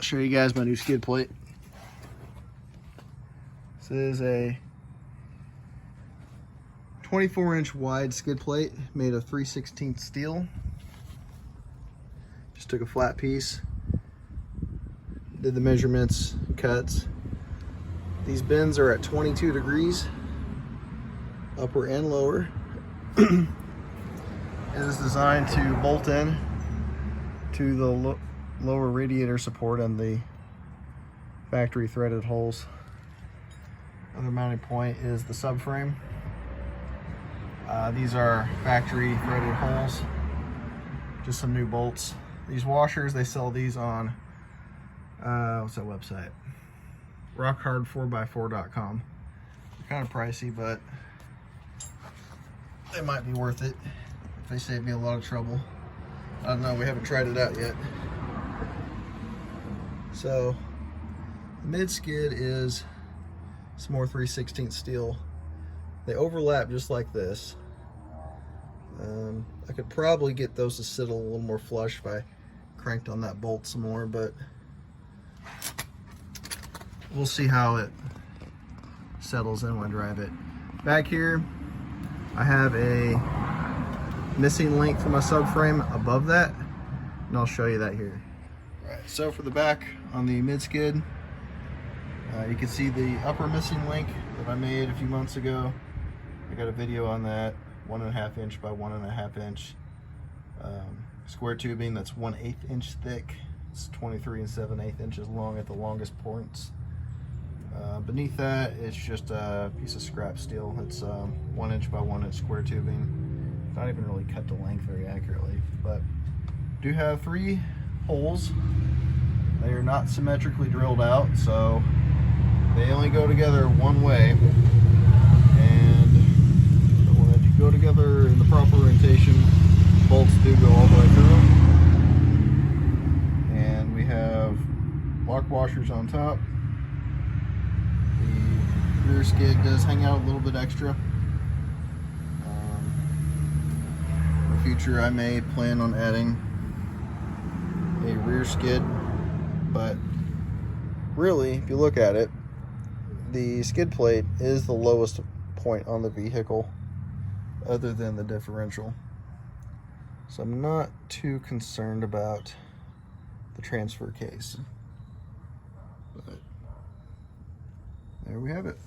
show you guys my new skid plate. This is a 24-inch wide skid plate made of 3/16 steel. Just took a flat piece, did the measurements, cuts. These bends are at 22 degrees, upper and lower. It is designed to bolt in to the lower radiator support and the factory threaded holes. Other mounting point is the subframe. These are factory threaded holes, just some new bolts. These washers, they sell these on, what's that website? Rockhard4x4.com. They're kind of pricey, but they might be worth it if they save me a lot of trouble. I don't know, we haven't tried it out yet. So, the mid skid is some more 3/16 steel. They overlap just like this. I could probably get those to sit a little more flush if I cranked on that bolt some more, but we'll see how it settles in when I drive it. Back here, I have a missing link for my subframe above that, and I'll show you that here. All right, so for the back on the mid skid, you can see the upper missing link that I made a few months ago. I got a video on that, 1.5 inch by 1.5 inch square tubing that's 1/8 inch thick. It's 23 7/8 inches long at the longest points. Beneath that, it's just a piece of scrap steel. It's 1 inch by 1 inch square tubing. It's not even really cut to length very accurately, but do have 3 holes. They are not symmetrically drilled out, so they only go together one way. And when they go together in the proper orientation, bolts do go all the way through them. And we have lock washers on top. The rear skid does hang out a little bit extra. In the future, I may plan on adding a rear skid, but really, if you look at it, the skid plate is the lowest point on the vehicle other than the differential. So I'm not too concerned about the transfer case. But there we have it.